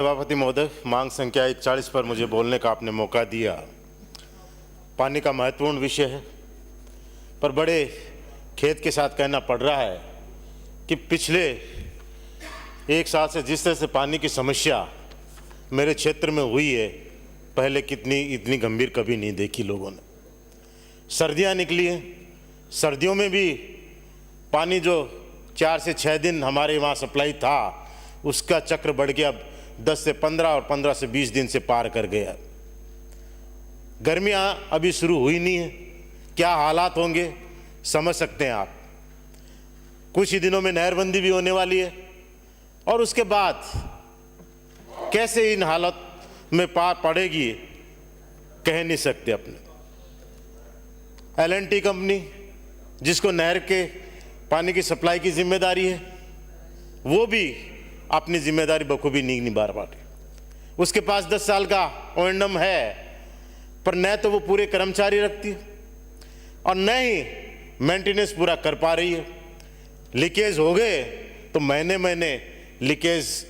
सभापति महोदय, मांग संख्या 140 पर मुझे बोलने का आपने मौका दिया। पानी का महत्वपूर्ण विषय है, पर बड़े खेद के साथ कहना पड़ रहा है कि पिछले एक साल से जिस तरह से पानी की समस्या मेरे क्षेत्र में हुई है, पहले इतनी गंभीर कभी नहीं देखी लोगों ने। सर्दियां निकली हैं, सर्दियों में भी पानी जो 4 से 6 दिन हमारे वहाँ सप्लाई था, उसका चक्र बढ़ गया 10 से 15 और 15 से 20 दिन से पार कर गया। गर्मियां अभी शुरू हुई नहीं है, क्या हालात होंगे समझ सकते हैं आप। कुछ ही दिनों में नहरबंदी भी होने वाली है और उसके बाद कैसे इन हालत में पार पड़ेगी कह नहीं सकते। अपने L&T कंपनी, जिसको नहर के पानी की सप्लाई की जिम्मेदारी है, वो भी अपनी जिम्मेदारी बखूबी नहीं निभा रही। उसके पास 10 साल का O&M है, पर न तो वो पूरे कर्मचारी रखती है और न ही मेंटेनेंस पूरा कर पा रही है। लीकेज हो गए तो महीने महीने लीकेज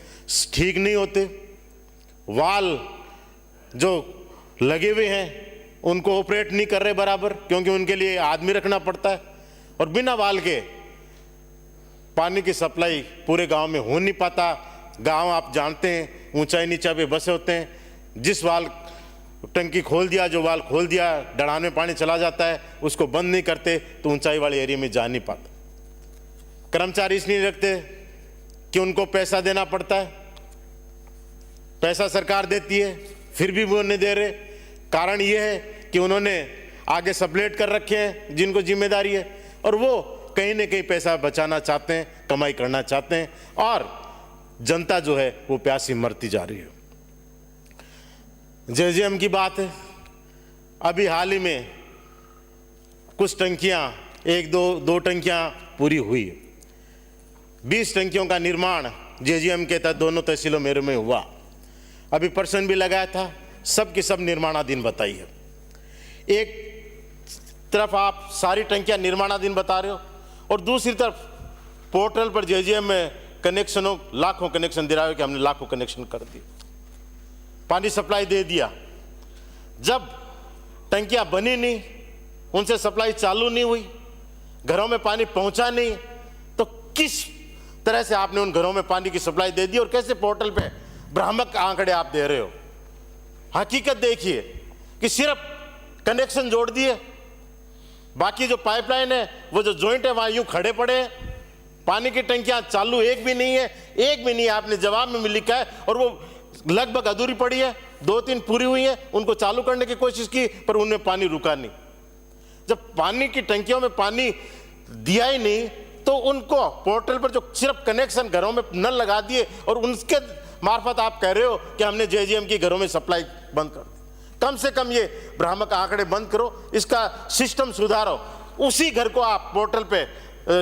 ठीक नहीं होते। वाल जो लगे हुए हैं उनको ऑपरेट नहीं कर रहे बराबर, क्योंकि उनके लिए आदमी रखना पड़ता है और बिना वाल के पानी की सप्लाई पूरे गांव में हो नहीं पाता। गांव आप जानते हैं ऊंचाई नीचा पे बसे होते हैं, जिस वाल टंकी खोल दिया, जो वाल खोल दिया, डढ़ान में पानी चला जाता है, उसको बंद नहीं करते तो ऊंचाई वाले एरिया में जा नहीं पाता। कर्मचारी इसलिए रखते कि उनको पैसा देना पड़ता है, पैसा सरकार देती है, फिर भी वो नहीं दे रहे। कारण ये है कि उन्होंने आगे सबलेट कर रखे हैं जिनको जिम्मेदारी है, और वो कहीं ना कहीं पैसा बचाना चाहते हैं, कमाई करना चाहते हैं, और जनता जो है वो प्यासी मरती जा रही है। JJM की बात है, अभी हाल ही में कुछ टंकियां, दो टंकियां पूरी हुई। 20 टंकियों का निर्माण JJM के तहत दोनों तहसीलों मेरे में हुआ। अभी पर्सन भी लगाया था, सब की सब निर्माणाधीन बताई है। एक तरफ आप सारी टंकियां निर्माणाधीन बता रहे हो और दूसरी तरफ पोर्टल पर JJM में कनेक्शनों, लाखों कनेक्शन दे रहा है कि हमने लाखों कनेक्शन कर दिए, पानी सप्लाई दे दिया। जब टंकियां बनी नहीं, उनसे सप्लाई चालू नहीं हुई, घरों में पानी पहुंचा नहीं, तो किस तरह से आपने उन घरों में पानी की सप्लाई दे दी और कैसे पोर्टल पे भ्रामक आंकड़े आप दे रहे हो। हकीकत देखिए कि सिर्फ कनेक्शन जोड़ दिए, बाकी जो पाइपलाइन है, वो जो जॉइंट है, वहां यूं खड़े पड़े हैं। पानी की टंकियां चालू एक भी नहीं है, आपने जवाब में लिखा है, और वो लगभग अधूरी पड़ी है। 2-3 पूरी हुई है, उनको चालू करने की कोशिश की, पर उनमें पानी रुका नहीं। जब पानी की टंकियों में पानी दिया ही नहीं, तो उनको पोर्टल पर जो सिर्फ कनेक्शन घरों में नल लगा दिए और उनके मार्फत आप कह रहे हो कि हमने JJM की घरों में सप्लाई बंद कर दी। कम से कम ये भ्रामक आंकड़े बंद करो, इसका सिस्टम सुधारो। उसी घर को आप पोर्टल पे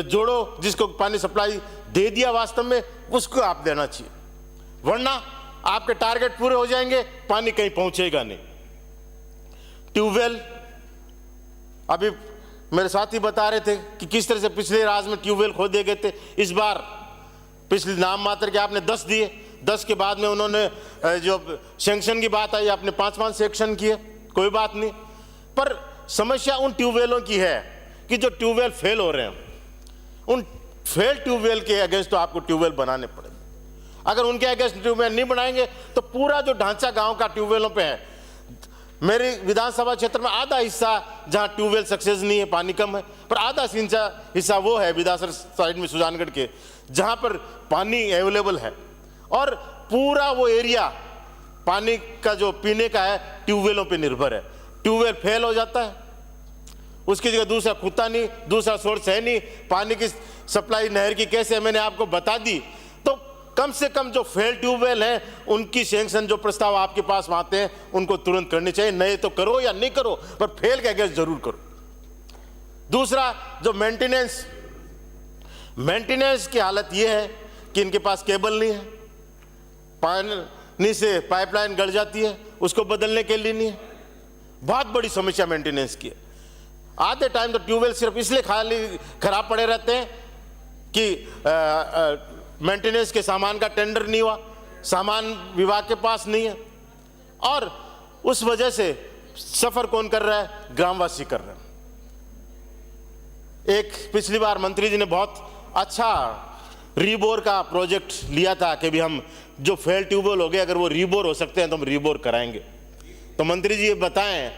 जोड़ो जिसको पानी सप्लाई दे दिया वास्तव में, उसको आप देना चाहिए, वरना आपके टारगेट पूरे हो जाएंगे, पानी कहीं पहुंचेगा नहीं। ट्यूबवेल, अभी मेरे साथी बता रहे थे कि किस तरह से पिछले राज में ट्यूबवेल खोदे गए थे। इस बार पिछले नाम मात्र के आपने 10 दिए, 10 के बाद में उन्होंने जो सैंक्शन की बात आई, आपने 5 सैंक्शन किए, कोई बात नहीं। पर समस्या उन ट्यूबवेलों की है कि जो ट्यूबवेल फेल हो रहे हैं, उन फेल ट्यूबवेल के अगेंस्ट तो आपको ट्यूबवेल बनाने पड़ेंगे। अगर उनके अगेंस्ट ट्यूबवेल नहीं बनाएंगे तो पूरा जो ढांचा गांव का ट्यूबवेलों पे है, मेरी विधानसभा क्षेत्र में आधा हिस्सा जहां ट्यूबवेल सक्सेस नहीं है, पानी कम है, पर आधा हिस्सा वो है विधानसभा साइड में सुजानगढ़ के, जहां पर पानी अवेलेबल है, और पूरा वो एरिया पानी का जो पीने का है ट्यूबवेलों पे निर्भर है। ट्यूबवेल फेल हो जाता है, उसकी जगह दूसरा खुदा नहीं, दूसरा सोर्स है नहीं, पानी की सप्लाई नहर की कैसे मैंने आपको बता दी। तो कम से कम जो फेल ट्यूबवेल हैं, उनकी सैंक्शन, जो प्रस्ताव आपके पास आते हैं, उनको तुरंत करनी चाहिए। नए तो करो या नहीं करो, पर फेल के अगेंस्ट जरूर करो। दूसरा, जो मेंटेनेंस की हालत यह है कि इनके पास केबल नहीं है, पानी से पाइपलाइन गड़ जाती है, उसको बदलने के लिए नहीं है। बहुत बड़ी समस्या मेंटेनेंस की है। आधे टाइम तो ट्यूबवेल सिर्फ इसलिए खाली खराब पड़े रहते हैं कि मेंटेनेंस के सामान का टेंडर नहीं हुआ, सामान विभाग के पास नहीं है, और उस वजह से सफर कौन कर रहा है? ग्रामवासी कर रहे हैं। एक पिछली बार मंत्री जी ने बहुत अच्छा रीबोर का प्रोजेक्ट लिया था कि भी हम जो फेल ट्यूबवेल हो गए अगर वो रीबोर हो सकते हैं तो हम रीबोर कराएंगे। तो मंत्री जी ये बताएं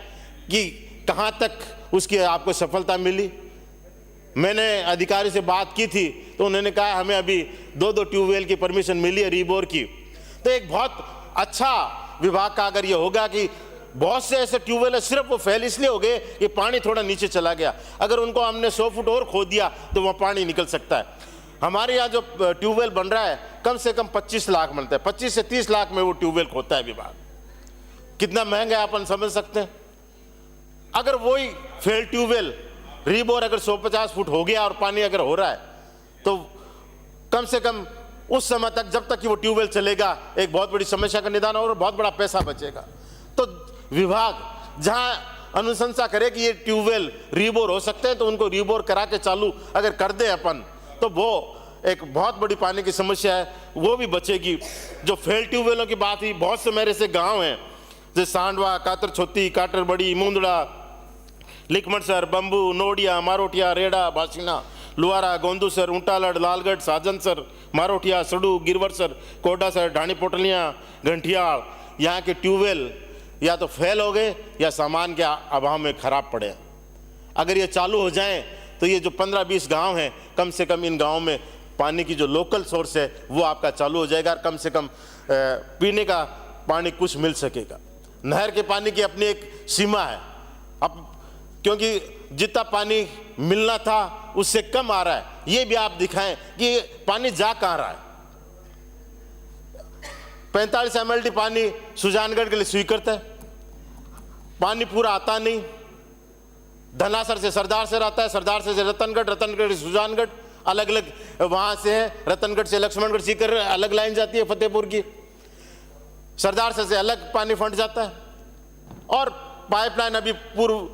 कि कहां तक उसकी आपको सफलता मिली। मैंने अधिकारी से बात की थी तो उन्होंने कहा हमें अभी 2-2 ट्यूबवेल की परमिशन मिली है रीबोर की। तो एक बहुत अच्छा विभाग का अगर ये होगा कि बहुत से ऐसे ट्यूबवेल है सिर्फ वो फेल इसलिए हो गए कि पानी थोड़ा नीचे चला गया, अगर उनको हमने 100 फुट और खोद दिया तो वह पानी निकल सकता है। हमारे यहाँ जो ट्यूबवेल बन रहा है कम से कम 25 लाख बनता है, 25 से 30 लाख में वो ट्यूबवेल खोदता है विभाग। कितना महंगा है अपन समझ सकते हैं। अगर वही फेल ट्यूबवेल रीबोर अगर 150 फुट हो गया और पानी अगर हो रहा है तो कम से कम उस समय तक जब तक कि वो ट्यूबवेल चलेगा एक बहुत बड़ी समस्या का निदान और बहुत बड़ा पैसा बचेगा। तो विभाग जहां अनुशंसा करे कि ये ट्यूबवेल रीबोर हो सकते हैं तो उनको रीबोर करा के चालू अगर कर दे अपन तो वो एक बहुत बड़ी पानी की समस्या है वो भी बचेगी। जो फेल ट्यूबवेलों की बात हुई, बहुत से मेरे से गांव हैं जैसे सांडवा, कातर-छोती, काटरबड़ी, मुंदड़ा, लिकमटसर, बंबू, नोडिया, मारोटिया, रेड़ा, बासिना, लुआरा, गोंदूसर, ऊंटालड़, लालगढ़, साजनसर, मारोटिया, सड़ू, गिरवरसर, कोडासर, ढाणी पोटलियाँ, घंटियाल, यहाँ के ट्यूबवेल या तो फेल हो गए या सामान के अभाव में खराब पड़े। अगर ये चालू हो जाएं तो ये जो 15-20 गांव हैं कम से कम इन गांवों में पानी की जो लोकल सोर्स है वो आपका चालू हो जाएगा और कम से कम पीने का पानी कुछ मिल सकेगा। नहर के पानी की अपनी एक सीमा है, अब क्योंकि जितना पानी मिलना था उससे कम आ रहा है। ये भी आप दिखाएं कि पानी जा कहाँ रहा है। 45 MLD पानी सुजानगढ़ के लिए स्वीकृत है, पानी पूरा आता नहीं। धनासर से सरदार से आता है, सरदार से रतनगढ़, रतनगढ़ से सुजानगढ़, अलग अलग वहां से है। रतनगढ़ से लक्ष्मणगढ़ सीकर अलग लाइन जाती है फतेहपुर की, सरदार से अलग पानी फंट जाता है। और पाइपलाइन अभी पूर्व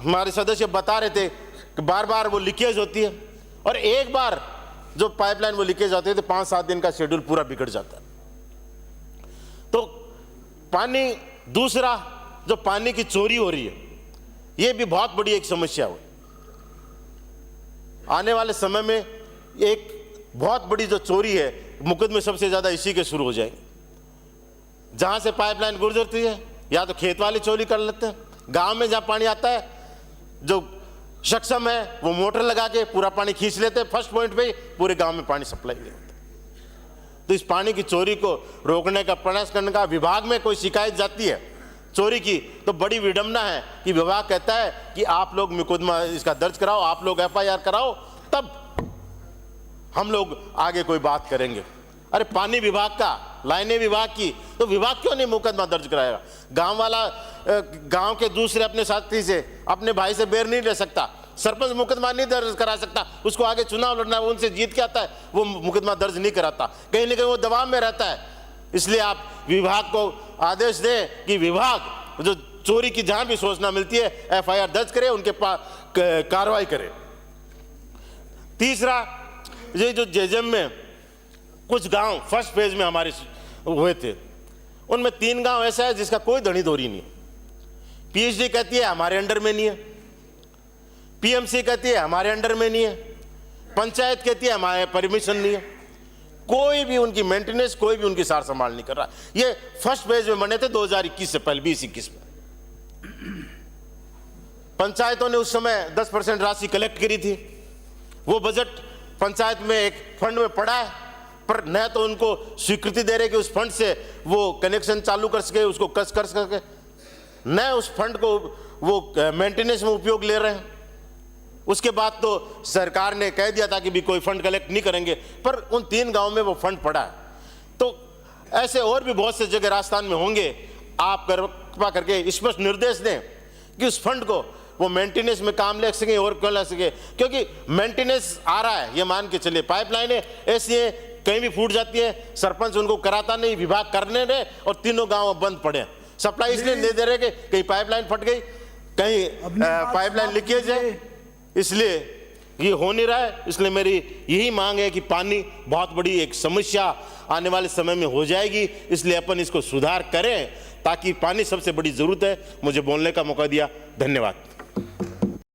हमारे सदस्य बता रहे थे कि बार बार वो लीकेज होती है और एक बार जो पाइपलाइन वो लीकेज होती है तो 5-7 दिन का शेड्यूल पूरा बिगड़ जाता है। तो पानी, दूसरा जो पानी की चोरी हो रही है ये भी बहुत बड़ी एक समस्या हुई। आने वाले समय में एक बहुत बड़ी जो चोरी है, मुकदमे सबसे ज्यादा इसी के शुरू हो जाएंगे। जहां से पाइपलाइन गुजरती है या तो खेत वाले चोरी कर लेते हैं, गांव में जहां पानी आता है जो सक्षम है वो मोटर लगा के पूरा पानी खींच लेते हैं, फर्स्ट पॉइंट पे ही पूरे गांव में पानी सप्लाई नहीं होता। तो इस पानी की चोरी को रोकने का प्रयास करने का, विभाग में कोई शिकायत जाती है चोरी की तो बड़ी विडंबना है कि विभाग कहता है कि आप लोग मुकदमा इसका दर्ज कराओ, आप लोग FIR कराओ, तब हम लोग आगे कोई बात करेंगे। अरे पानी विभाग का, लाइनें विभाग की, तो विभाग क्यों नहीं मुकदमा दर्ज कराएगा? गांव वाला गांव के दूसरे अपने साथी से, अपने भाई से बैर नहीं ले सकता, सरपंच मुकदमा नहीं दर्ज करा सकता, उसको आगे चुनाव लड़ना है, वो उनसे जीत के आता है, वो मुकदमा दर्ज नहीं कराता, कहीं ना कहीं वो दबाव में रहता है। इसलिए आप विभाग को आदेश दें कि विभाग जो चोरी की जहां भी सूचना मिलती है FIR दर्ज करे, उनके पास कार्रवाई करे। तीसरा, ये जो JJM में कुछ गांव फर्स्ट फेज में हमारे हुए थे, उनमें 3 गांव ऐसा है जिसका कोई धनी धोरी नहीं है। PHD कहती है हमारे अंडर में नहीं है, PMC कहती है हमारे अंडर में नहीं है, पंचायत कहती है हमारे परमिशन नहीं है, कोई भी उनकी मेंटेनेंस, कोई भी उनकी सार संभाल नहीं कर रहा। ये फर्स्ट फेज में बने थे 2021 से पहले, 2021 में। पंचायतों ने उस समय 10% राशि कलेक्ट करी थी, वो बजट पंचायत में एक फंड में पड़ा है, पर न तो उनको स्वीकृति दे रहे कि उस फंड से वो कनेक्शन चालू कर सके, उसको कस कर सके, न उस फंड को वो मेंटेनेंस में उपयोग ले रहे हैं। उसके बाद तो सरकार ने कह दिया था कि भी कोई फंड कलेक्ट नहीं करेंगे, पर उन 3 गांव में वो फंड पड़ा है। तो ऐसे और भी बहुत से जगह राजस्थान में होंगे। आप कृपा करके स्पष्ट निर्देश दें कि उस फंड को वो मेंटेनेंस में काम ले सके और क्यों ले सके, क्योंकि मेंटेनेंस आ रहा है, ये मान के चलिए। पाइपलाइनें ऐसी है कहीं भी फूट जाती है, सरपंच उनको कराता नहीं, विभाग करने दे, और 3 गांव बंद पड़े। सप्लाई इसलिए नहीं दे रहे कि कहीं पाइपलाइन फट गई, कहीं पाइपलाइन लीकेज है, इसलिए ये हो नहीं रहा है। इसलिए मेरी यही मांग है कि पानी बहुत बड़ी एक समस्या आने वाले समय में हो जाएगी, इसलिए अपन इसको सुधार करें ताकि पानी सबसे बड़ी ज़रूरत है। मुझे बोलने का मौका दिया, धन्यवाद।